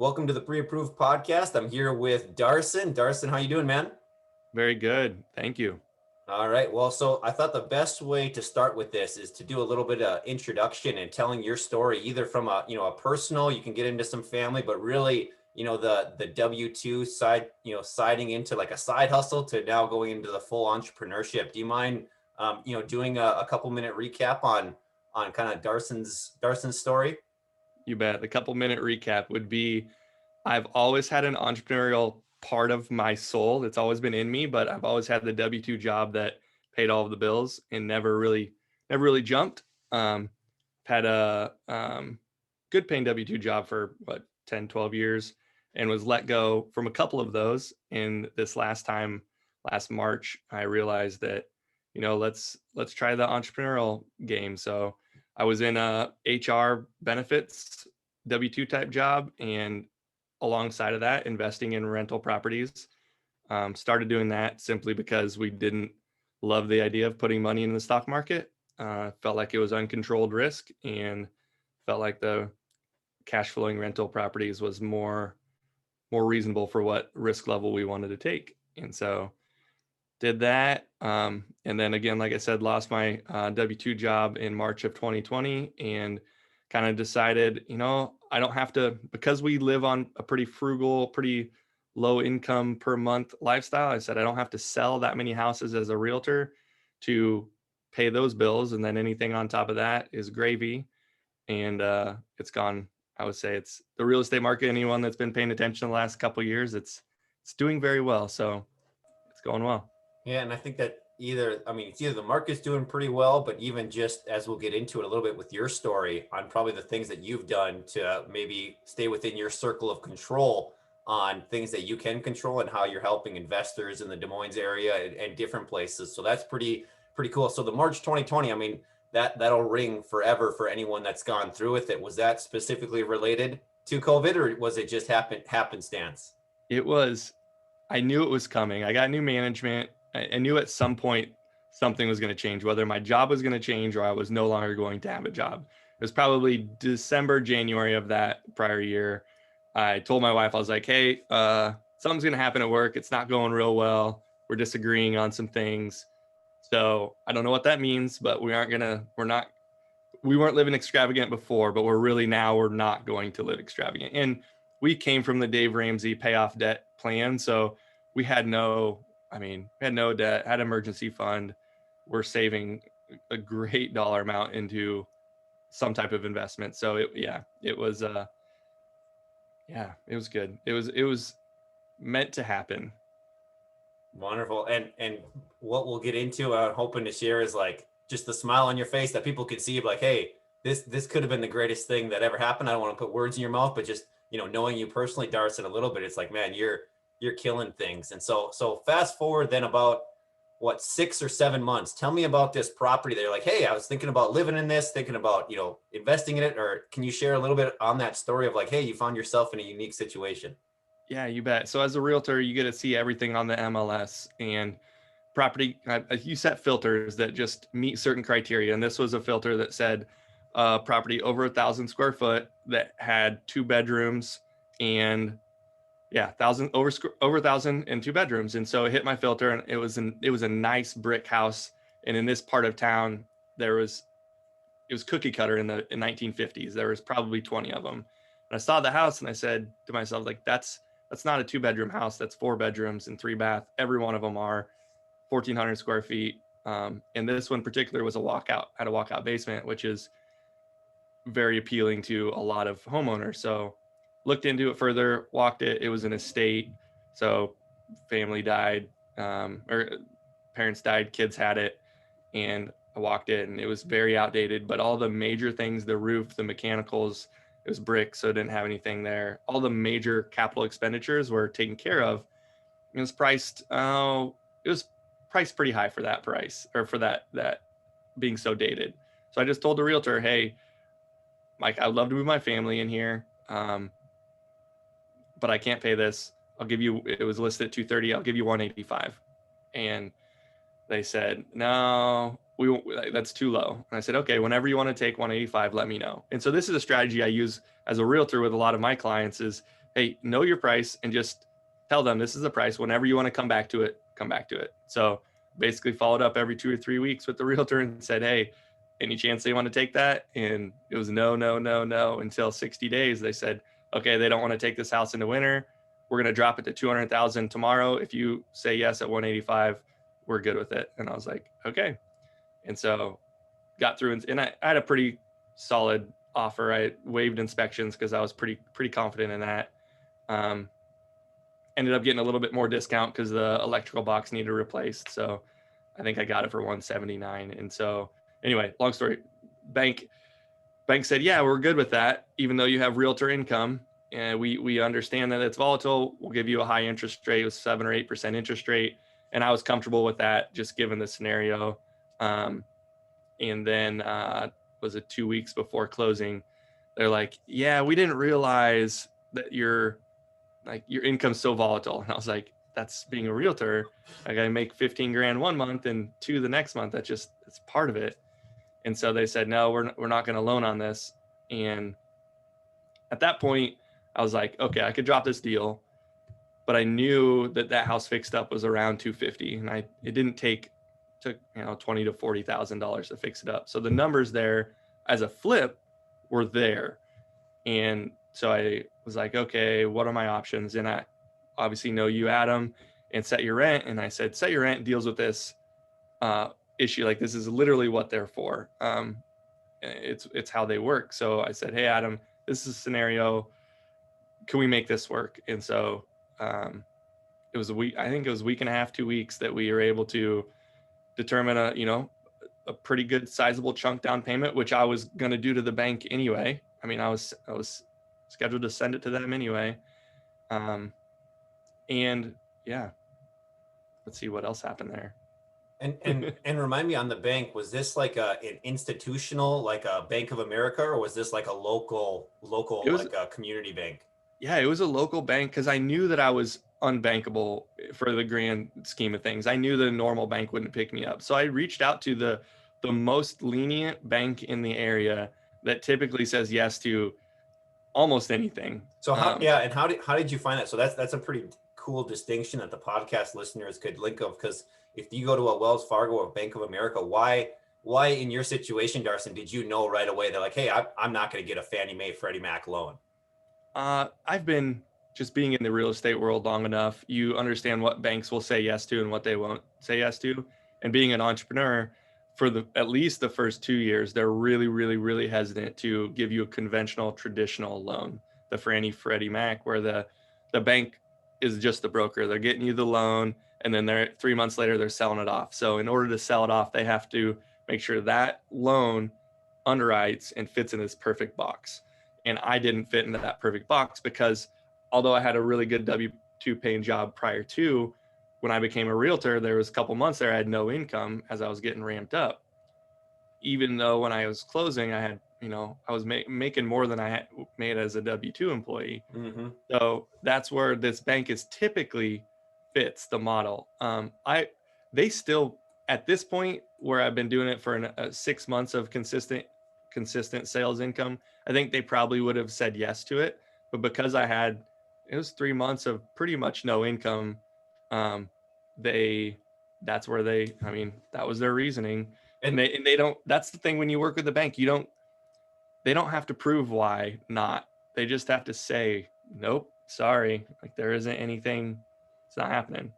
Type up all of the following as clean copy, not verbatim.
Welcome to the Pre-Approved Podcast. I'm here with Darson. Darson, how you doing, man? Very good. Thank you. All right. Well, so I thought the best way to start with this is to do a little bit of introduction and telling your story, either from a personal, you can get into some family, but really, the W-2 side, siding into like a side hustle to now going into the full entrepreneurship. Do you mind, doing a couple minute recap on kind of Darson's story? You bet. The couple minute recap would be I've always had an entrepreneurial part of my soul. It's always been in me, but I've always had the W-2 job that paid all of the bills and never really jumped. Had a good paying W-2 job for 10, 12 years and was let go from a couple of those. And this last March, I realized that, let's try the entrepreneurial game. So I was in a HR benefits W-2 type job, and alongside of that, investing in rental properties. Started doing that simply because we didn't love the idea of putting money in the stock market. Felt like it was uncontrolled risk, and felt like the cash flowing rental properties was more reasonable for what risk level we wanted to take. And so did that. And then again, like I said, lost my W-2 job in March of 2020, and kind of decided, I don't have to, because we live on a pretty frugal, pretty low income per month lifestyle. I said, I don't have to sell that many houses as a realtor to pay those bills. And then anything on top of that is gravy. And it's gone. I would say it's the real estate market. Anyone that's been paying attention the last couple of years, it's doing very well. So it's going well. Yeah, and I think that it's either the market's doing pretty well, but even just as we'll get into it a little bit with your story on probably the things that you've done to maybe stay within your circle of control on things that you can control and how you're helping investors in the Des Moines area and different places. So that's pretty cool. So the March 2020, that'll ring forever for anyone that's gone through with it. Was that specifically related to COVID, or was it just happenstance? It was, I knew it was coming. I got new management. I knew at some point something was going to change, whether my job was going to change or I was no longer going to have a job. It was probably December, January of that prior year. I told my wife, I was like, hey, something's going to happen at work. It's not going real well. We're disagreeing on some things. So I don't know what that means, but we weren't living extravagant before, but we're not going to live extravagant. And we came from the Dave Ramsey pay off debt plan. So we had no debt, had emergency fund. We're saving a great dollar amount into some type of investment. So it was good. It was meant to happen. Wonderful. And what we'll get into, I'm hoping to share, is like just the smile on your face that people could see, like, hey, this could have been the greatest thing that ever happened. I don't want to put words in your mouth, but just, knowing you personally, Darson, a little bit, it's like, man, you're killing things. And so fast forward then about what, 6 or 7 months. Tell me about this property that you're like, hey, I was thinking about living in this, thinking about, investing in it. Or can you share a little bit on that story of like, hey, you found yourself in a unique situation? Yeah, you bet. So as a realtor, you get to see everything on the MLS, and property. You set filters that just meet certain criteria, and this was a filter that said property over 1,000 square foot that had 2 bedrooms, and yeah, thousand over 1,000 and 2 bedrooms. And so it hit my filter, and it was a nice brick house. And in this part of town, it was cookie cutter in 1950s. There was probably 20 of them. And I saw the house, and I said to myself, like, that's not a 2 bedroom house. That's 4 bedrooms and 3 bath. Every one of them are 1,400 square feet. And this one in particular was had a walkout basement, which is very appealing to a lot of homeowners. So looked into it further, walked it. It was an estate. So family died, or parents died, kids had it. And I walked it, and it was very outdated, but all the major things, the roof, the mechanicals, it was brick, so it didn't have anything there. All the major capital expenditures were taken care of. It was priced pretty high for that price, or for that being so dated. So I just told the realtor, hey, Mike, I'd love to move my family in here, but I can't pay this. It was listed at 230. I'll give you 185. And they said, no, that's too low. And I said, okay, whenever you want to take 185, let me know. And so this is a strategy I use as a realtor with a lot of my clients, is hey, know your price and just tell them this is the price. Whenever you want to come back to it, come back to it. So basically followed up every 2 or 3 weeks with the realtor and said, hey, any chance they want to take that? And it was no, no, no, no, until 60 days. They said, okay, they don't want to take this house in the winter. We're going to drop it to 200,000 tomorrow. If you say yes at 185, we're good with it. And I was like, okay. And so got through, and I had a pretty solid offer. I waived inspections because I was pretty confident in that. Ended up getting a little bit more discount because the electrical box needed replaced. So I think I got it for 179. And so anyway, long story, bank said, yeah, we're good with that. Even though you have realtor income, and we understand that it's volatile, we'll give you a high interest rate with 7 or 8% interest rate. And I was comfortable with that, just given the scenario. And then was it 2 weeks before closing, they're like, yeah, we didn't realize that your income's so volatile. And I was like, that's being a realtor. Like, I make 15 grand one month and 2 the next month. It's part of it. And so they said, no, we're not going to loan on this. And at that point I was like, okay, I could drop this deal, but I knew that house fixed up was around 250, and it didn't took $20,000 to $40,000 to fix it up. So the numbers there as a flip were there. And so I was like, okay, what are my options? And I obviously know you, Adam, and Set Your Rent. And I said, Set Your Rent deals with this issue. Like, this is literally what they're for. It's how they work. So I said, hey, Adam, this is a scenario. Can we make this work? And so it was a week. I think it was a week and a half, 2 weeks that we were able to determine a pretty good sizable chunk down payment, which I was going to do to the bank anyway. I mean, I was scheduled to send it to them anyway. And yeah, let's see what else happened there. And remind me, on the bank, was this like an institutional, like a Bank of America, or was this like a local like a community bank? Yeah, it was a local bank, because I knew that I was unbankable for the grand scheme of things. I knew the normal bank wouldn't pick me up. So I reached out to the most lenient bank in the area that typically says yes to almost anything. So and how did you find that? So that's a pretty cool distinction that the podcast listeners could link of, because if you go to a Wells Fargo or Bank of America, why in your situation, Darson, did you know right away? They're like, hey, I'm not going to get a Fannie Mae Freddie Mac loan? I've been just being in the real estate world long enough. You understand what banks will say yes to and what they won't say yes to. And being an entrepreneur, for at least the first 2 years, they're really, really, really hesitant to give you a conventional, traditional loan, the Fannie Freddie Mac, where the bank is just the broker. They're getting you the loan, and then 3 months later, they're selling it off. So in order to sell it off, they have to make sure that loan underwrites and fits in this perfect box. And I didn't fit into that perfect box, because although I had a really good W-2 paying job prior to, when I became a realtor, there was a couple months there I had no income as I was getting ramped up. Even though when I was closing, I had, I was making more than I had made as a W-2 employee. Mm-hmm. So that's where this bank is typically fits the model. They still, at this point where I've been doing it for 6 months of consistent sales income, I think they probably would have said yes to it. But because it was 3 months of pretty much no income, that was their reasoning. And they don't, that's the thing when you work with the bank, they don't have to prove why not. They just have to say, nope, sorry, like there isn't anything, it's not happening.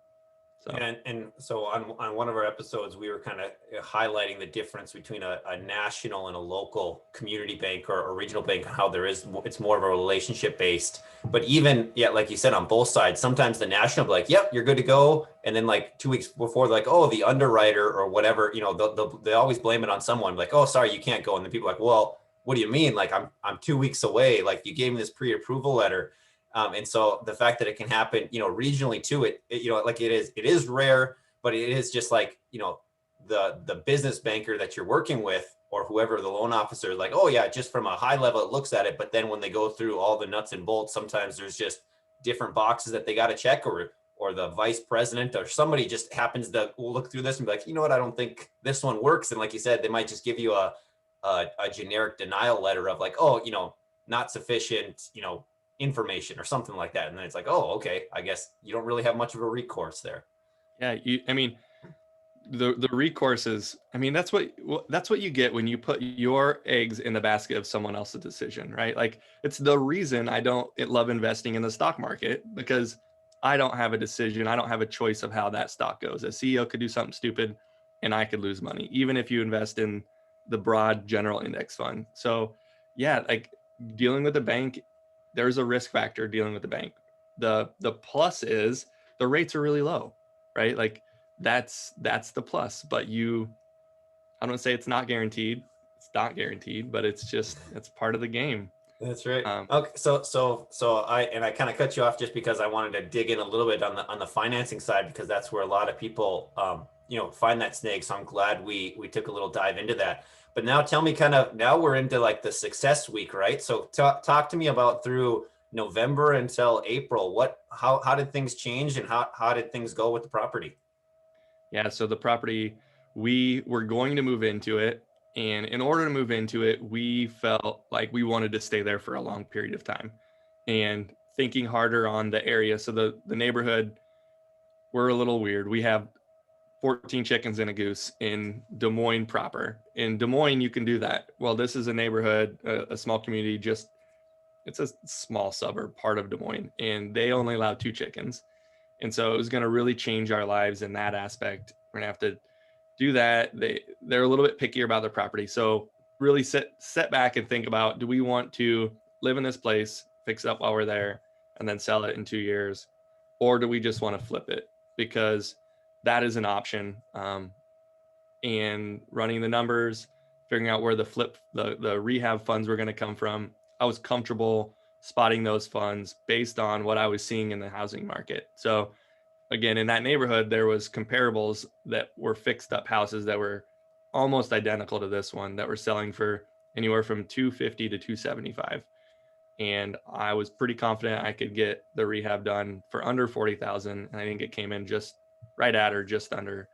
So. And so on one of our episodes, we were kind of highlighting the difference between a national and a local community bank or a regional bank, how it's more of a relationship based. But even, like you said, on both sides, sometimes the national will be like, yep, you're good to go. And then like 2 weeks before, they're like, oh, the underwriter or whatever, they always blame it on someone, like, oh, sorry, you can't go. And then people are like, well, what do you mean? Like, I'm 2 weeks away. Like, you gave me this pre-approval letter. And so the fact that it can happen, regionally too, like it is rare, but it is just like, the business banker that you're working with or whoever the loan officer is like, oh yeah, just from a high level, it looks at it. But then when they go through all the nuts and bolts, sometimes there's just different boxes that they got to check, or the vice president or somebody just happens to look through this and be like, you know what, I don't think this one works. And like you said, they might just give you a generic denial letter of like, oh, not sufficient, information or something like that. And then it's like, oh, okay, I guess you don't really have much of a recourse there. Yeah, I mean, the recourse is, I mean, that's what you get when you put your eggs in the basket of someone else's decision, right? Like, it's the reason I don't love investing in the stock market, because I don't have a decision. I don't have a choice of how that stock goes. A CEO could do something stupid and I could lose money, even if you invest in the broad general index fund. So yeah, like, dealing with the bank, there's a risk factor dealing with the bank. The plus is the rates are really low, right? Like, that's the plus. But I don't say it's not guaranteed. It's not guaranteed, but it's part of the game. That's right. Okay, so I kind of cut you off just because I wanted to dig in a little bit on the financing side, because that's where a lot of people find that snag. So I'm glad we took a little dive into that. But now tell me, kind of, now we're into like the success week, right? So talk to me about through November until April. How did things change, and how did things go with the property? Yeah, so the property, we were going to move into it, and in order to move into it, we felt like we wanted to stay there for a long period of time. And thinking harder on the area, so the neighborhood, we're a little weird. We have 14 chickens and a goose in Des Moines proper. In Des Moines, you can do that. Well, this is a neighborhood, a small community, just it's a small suburb, part of Des Moines, and they only allow 2 chickens. And so it was going to really change our lives in that aspect. We're going to have to do that. They're a little bit pickier about their property. So really set back and think about, do we want to live in this place, fix it up while we're there, and then sell it in 2 years? Or do we just want to flip it? Because that is an option. And running the numbers, figuring out where the rehab funds were going to come from, I was comfortable spotting those funds based on what I was seeing in the housing market. So again, in that neighborhood, there was comparables that were fixed up houses that were almost identical to this one, that were selling for anywhere from 250 to 275. And I was pretty confident I could get the rehab done for under 40,000. And I think it came in just right at or just under.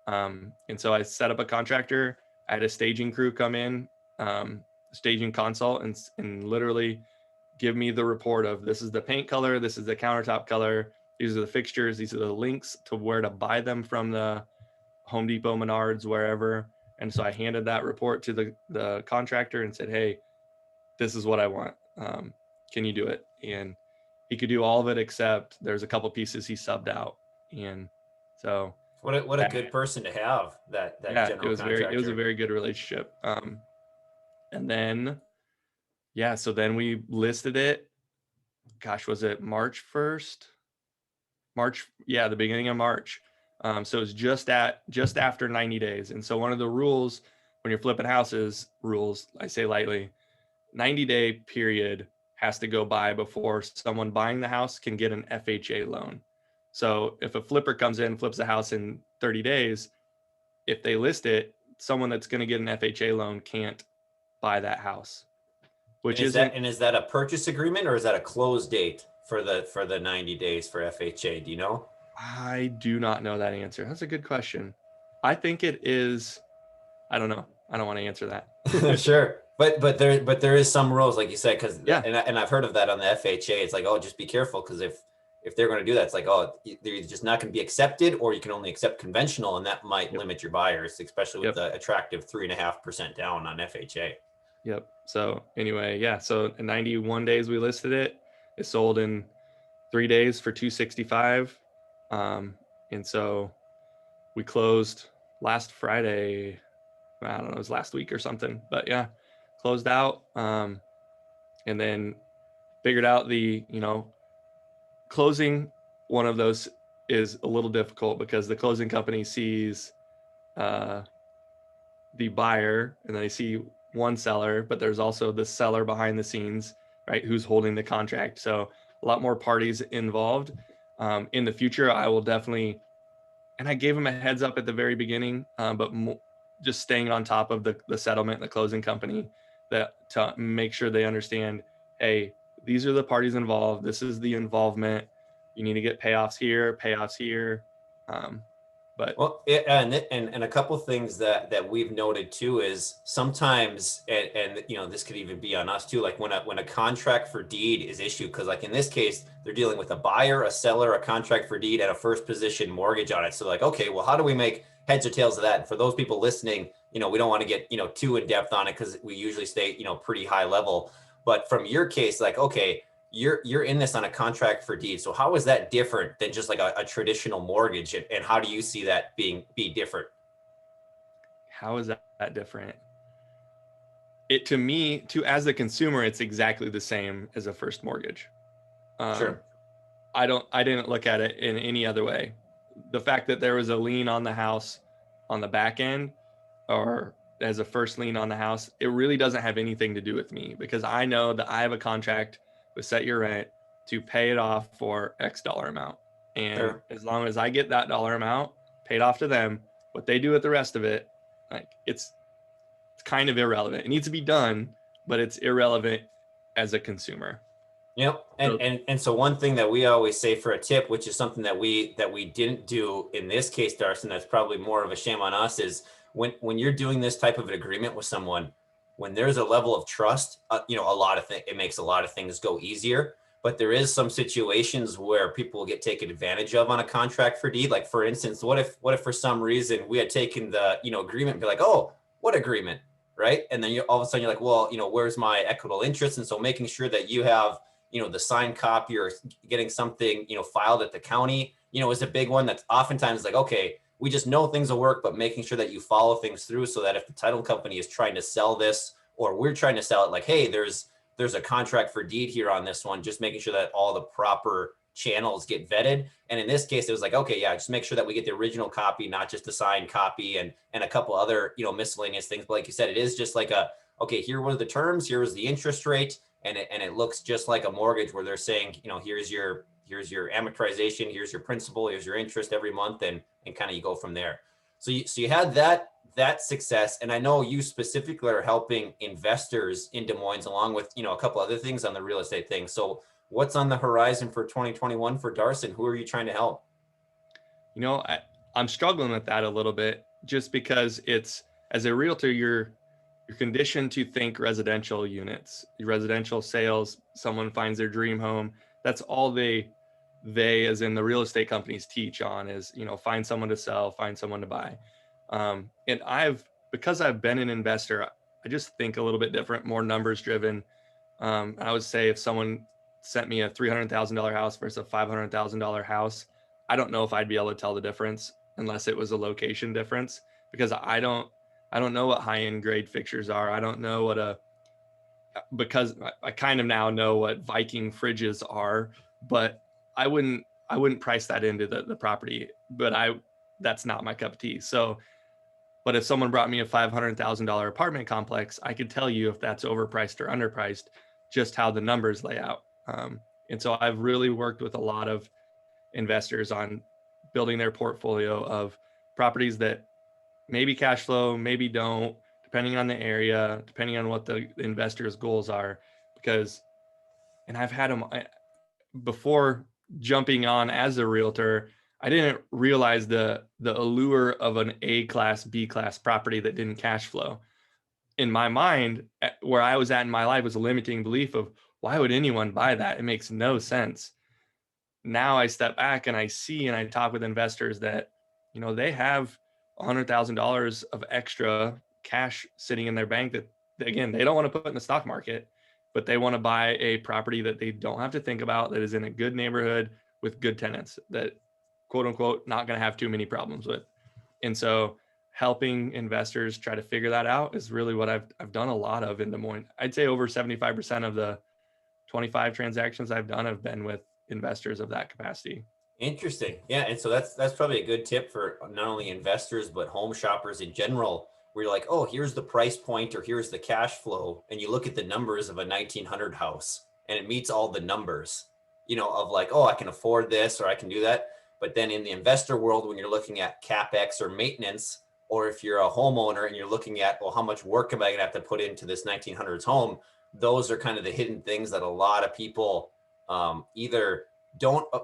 And so I set up a contractor. I had a staging crew come in, staging consult, and literally give me the report of, this is the paint color, this is the countertop color, these are the fixtures, these are the links to where to buy them from the Home Depot, Menards, wherever. And so I handed that report to the contractor and said, hey, this is what I want. Can you do it? And he could do all of it, except there's a couple pieces he subbed out. And so What a good person to have, that yeah, general it was a contractor. very good relationship. And then, yeah, so then we listed it. Gosh, was it March 1st? Yeah, the beginning of March. So it's just after 90 days. And so one of the rules when you're flipping houses, rules, I say lightly, 90-day period has to go by before someone buying the house can get an FHA loan. So if a flipper comes in, flips a house in 30 days, if they list it, someone that's going to get an FHA loan can't buy that house, And which isn't. is that a purchase agreement, or is that a close date for the 90 days for FHA? Do you know? I do not know that answer. That's a good question. I think it is. I don't know. I don't want to answer that. Sure. But there is some rules, like you said, because Yeah. and I've heard of that on the FHA. It's like, oh, just be careful, because if they're going to do that, it's like, oh, they're either just not going to be accepted, or you can only accept conventional, and that might Yep. limit your buyers, especially with Yep. the attractive 3.5% down on FHA. Yep. So anyway, yeah. So in 91 days we listed it. It sold in 3 days for 265. And so we closed last Friday. I don't know, it was last week or something, but yeah, closed out. And then figured out closing one of those is a little difficult, because the closing company sees the buyer, and they see one seller, but there's also the seller behind the scenes, right, who's holding the contract. So a lot more parties involved. In the future, I will definitely, and I gave them a heads up at the very beginning, but just staying on top of the settlement, the closing company, that to make sure they understand, hey, these are the parties involved. This is the involvement. You need to get payoffs here, payoffs here. But Well, and a couple things that we've noted too is sometimes, and you know, this could even be on us too, like when a contract for deed is issued, because like in this case, they're dealing with a buyer, a seller, a contract for deed, and a first position mortgage on it. So like, okay, well, how do we make heads or tails of that? And for those people listening, you know, we don't want to get, you know, too in depth on it because we usually stay, you know, pretty high level. But from your case, like, okay, you're in this on a contract for deed. So how is that different than just like a traditional mortgage? And how do you see that be different? how is that different? It to me, to as a consumer, it's exactly the same as a first mortgage. Um, Sure. I didn't look at it in any other way. The fact that there was a lien on the house on the back end or as a first lien on the house, it really doesn't have anything to do with me because I know that I have a contract with Set Your Rent to pay it off for X dollar amount. And Sure. as long as I get that dollar amount paid off to them, what they do with the rest of it, like it's kind of irrelevant. It needs to be done, but it's irrelevant as a consumer. Yep. And So and so one thing that we always say for a tip, which is something that we didn't do in this case, Darson, that's probably more of a shame on us, is when you're doing this type of an agreement with someone, when there's a level of trust, you know, a lot of things, it makes a lot of things go easier. But there is some situations where people get taken advantage of on a contract for deed. Like for instance, what if for some reason we had taken the, you know, agreement and be like, oh, what agreement? Right. And then you all of a sudden you're like, well, you know, where's my equitable interest? And so making sure that you have, you know, the signed copy or getting something, you know, filed at the county, you know, is a big one. That's oftentimes like, okay, we just know things will work, but making sure that you follow things through so that if the title company is trying to sell this or we're trying to sell it, like, hey, there's a contract for deed here on this one, just making sure that all the proper channels get vetted. And in this case, it was like, okay, yeah, just make sure that we get the original copy, not just the signed copy and a couple other, you know, miscellaneous things. But like you said, it is just like a, okay, here were the terms, here was the interest rate, and it looks just like a mortgage where they're saying, you know, here's your amortization, here's your principal, here's your interest every month, and kind of you go from there. So you had that success, and I know you specifically are helping investors in Des Moines along with, you know, a couple other things on the real estate thing. So what's on the horizon for 2021 for Darson? Who are you trying to help? you know, I'm struggling with that a little bit just because it's as a realtor, you're conditioned to think residential units, residential sales. Someone finds their dream home. That's all they as in the real estate companies teach on is, you know, find someone to sell, find someone to buy. And because I've been an investor, I just think a little bit different, more numbers driven. I would say if someone sent me a $300,000 house versus a $500,000 house, I don't know if I'd be able to tell the difference unless it was a location difference because I don't know what high end grade fixtures are. I don't know what because I kind of now know what Viking fridges are, but I wouldn't price that into the property. But that's not my cup of tea. So, but if someone brought me a $500,000 apartment complex, I could tell you if that's overpriced or underpriced, just how the numbers lay out. And so I've really worked with a lot of investors on building their portfolio of properties that maybe cash flow, maybe don't, depending on the area, depending on what the investor's goals are. Because, and I've had them before jumping on as a realtor, I didn't realize the allure of an A class, B class property that didn't cash flow. In my mind, where I was at in my life was a limiting belief of why would anyone buy that? It makes no sense. Now I step back and I see and I talk with investors that, you know, they have $100,000 of extra cash sitting in their bank that, again, they don't want to put in the stock market, but they want to buy a property that they don't have to think about, that is in a good neighborhood with good tenants that, quote unquote, not going to have too many problems with. And so helping investors try to figure that out is really what I've done a lot of in Des Moines. I'd say over 75% of the 25 transactions I've done have been with investors of that capacity. Interesting. Yeah, and so that's probably a good tip for not only investors but home shoppers in general, where you're like, oh, here's the price point or here's the cash flow, and you look at the numbers of a 1900 house, and it meets all the numbers, you know, of like, oh, I can afford this or I can do that. But then in the investor world, when you're looking at capex or maintenance, or if you're a homeowner and you're looking at, well, how much work am I going to have to put into this 1900s home? Those are kind of the hidden things that a lot of people either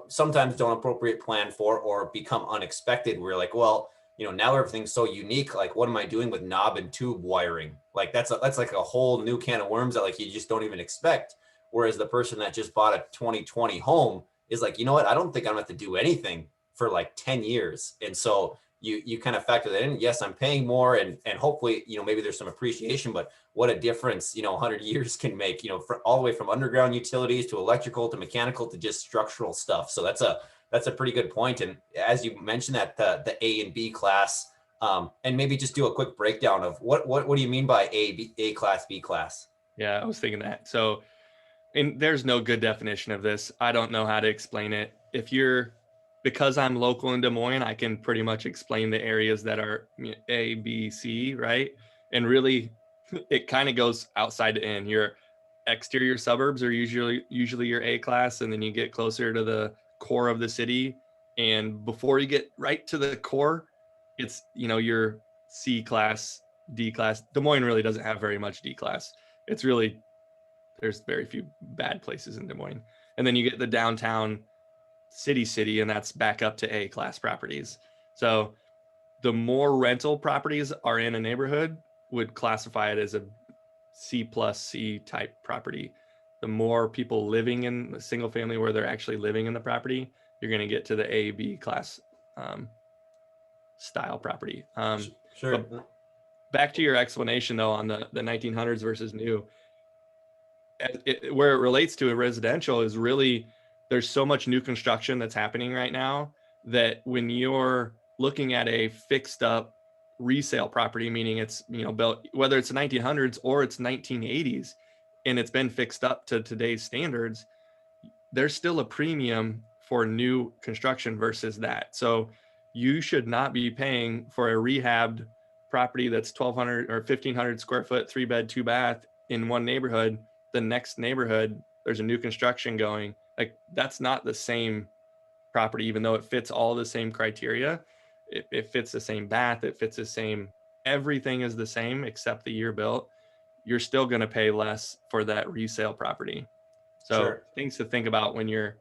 sometimes don't appropriate plan for or become unexpected. We're like, well, now everything's so unique. Like, what am I doing with knob and tube wiring? Like that's like a whole new can of worms that like you just don't even expect. Whereas the person that just bought a 2020 home is like, you know what? I don't think I'm gonna have to do anything for like 10 years. And so you kind of factor that in. Yes, I'm paying more, and hopefully, maybe there's some appreciation, but what a difference, 100 years can make, all the way from underground utilities to electrical to mechanical to just structural stuff. So that's a pretty good point. And as you mentioned that the A and B class, and maybe just do a quick breakdown of what do you mean by A class, B class? Yeah, I was thinking that. So, and there's no good definition of this. I don't know how to explain it. Because I'm local in Des Moines, I can pretty much explain the areas that are A, B, C, right? And really, it kind of goes outside to in. Your exterior suburbs are usually your A class, and then you get closer to the core of the city. And before you get right to the core, it's your C class, D class. Des Moines really doesn't have very much D class. It's really, there's very few bad places in Des Moines. And then you get the downtown city, and that's back up to A class properties. So the more rental properties are in a neighborhood would classify it as a C plus C type property. The more people living in a single family where they're actually living in the property, you're going to get to the A, B class style property. Sure. Back to your explanation though on the 1900s versus new, where it relates to a residential is really, there's so much new construction that's happening right now that when you're looking at a fixed up resale property, meaning it's built whether it's the 1900s or it's 1980s and it's been fixed up to today's standards, there's still a premium for new construction versus that. So you should not be paying for a rehabbed property that's 1,200 or 1,500 square foot, 3-bed, 2-bath in one neighborhood. The next neighborhood, there's a new construction going. Like, that's not the same property, even though it fits all the same criteria. It fits the same bath, it fits the same, everything is the same except the year built. You're still going to pay less for that resale property. So Sure. Things to think about when you're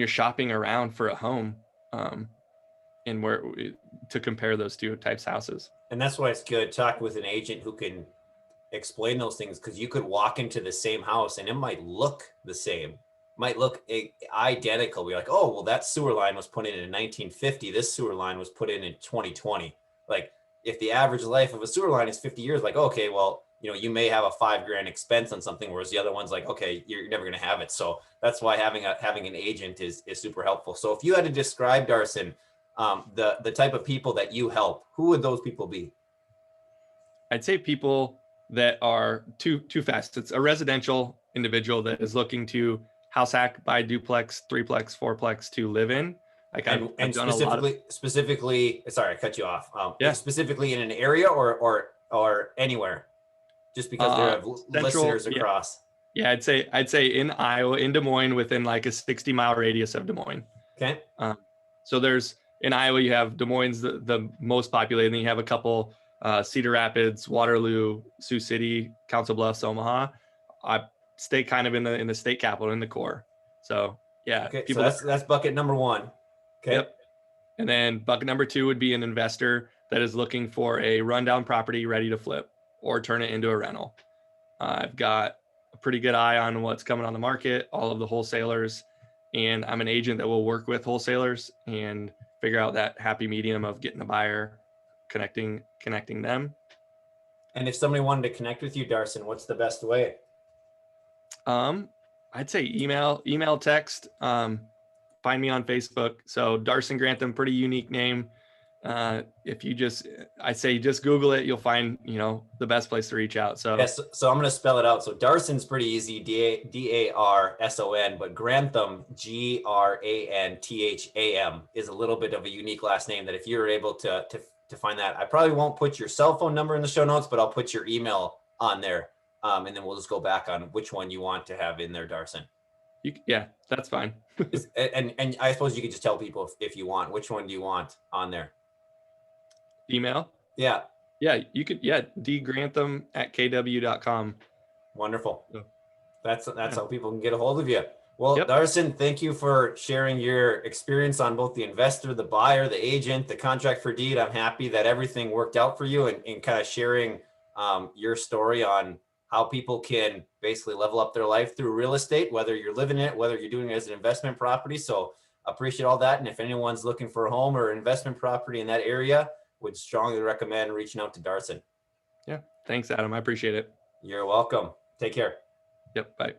shopping around for a home, and where to compare those two types of houses. And that's why it's good talk with an agent who can explain those things, because you could walk into the same house and it might look the same, might look identical. We're like, oh, well, that sewer line was put in 1950. This sewer line was put in 2020. Like, if the average life of a sewer line is 50 years, like, okay, well, you may have a $5,000 expense on something, whereas the other one's like, okay, you're never going to have it. So that's why having an agent is super helpful. So if you had to describe, Darson, the type of people that you help, who would those people be? I'd say people that are two facets. A residential individual that is looking to house hack, buy duplex, threeplex, fourplex to live in. Like I've done specifically, sorry, I cut you off. Yeah. Specifically in an area or anywhere, just because there are listeners across. Yeah, I'd say in Iowa, in Des Moines, within like a 60-mile radius of Des Moines. Okay. So in Iowa, you have Des Moines, the most populated, and then you have a couple, Cedar Rapids, Waterloo, Sioux City, Council Bluffs, Omaha. I stay kind of in the state capital, in the core. So yeah. Okay. So that's bucket number one. Okay. Yep. And then bucket number two would be an investor that is looking for a rundown property ready to flip or turn it into a rental. I've got a pretty good eye on what's coming on the market, all of the wholesalers, and I'm an agent that will work with wholesalers and figure out that happy medium of getting a buyer, connecting them. And if somebody wanted to connect with you, Darson, what's the best way? I'd say email, text. Find me on Facebook. So Darson Grantham, pretty unique name. If you I say just Google it, you'll find, the best place to reach out. So yes. So I'm going to spell it out. So Darson's pretty easy, Darson, but Grantham, Grantham, is a little bit of a unique last name that if you're able to find that, I probably won't put your cell phone number in the show notes, but I'll put your email on there. And then we'll just go back on which one you want to have in there, Darson. Yeah, that's fine. and I suppose you could just tell people if you want, which one do you want on there? Email? Yeah. Yeah, you could, dgrantham@kw.com. Wonderful. That's how people can get a hold of you. Well, Yep. Darson, thank you for sharing your experience on both the investor, the buyer, the agent, the contract for deed. I'm happy that everything worked out for you, and kind of sharing your story on how people can basically level up their life through real estate, whether you're living in it, whether you're doing it as an investment property. So appreciate all that. And if anyone's looking for a home or investment property in that area, would strongly recommend reaching out to Darson. Yeah. Thanks, Adam. I appreciate it. You're welcome. Take care. Yep. Bye.